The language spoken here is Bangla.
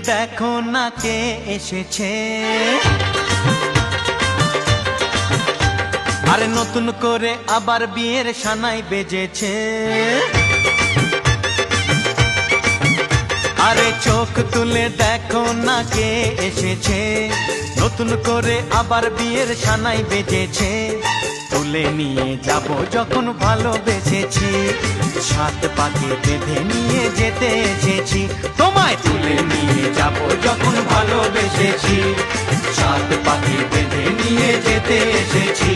দেখো না কে এসেছে, আরে নতুন করে আবার বিয়ের সানাই বেজেছে। আরে চোখ তুলে দেখো না কে এসেছে, নতুন করে আবার বিয়ের সানাই বেজেছে। তুলে নিয়ে যাব যখন ভালোবেসেছি, সাত পাকে বেঁধে নিয়ে যেতে এসেছি। তোমায় তুলে নিয়ে যাব যখন ভালোবেসেছি, সাত পাকে বেঁধে নিয়ে যেতে এসেছি।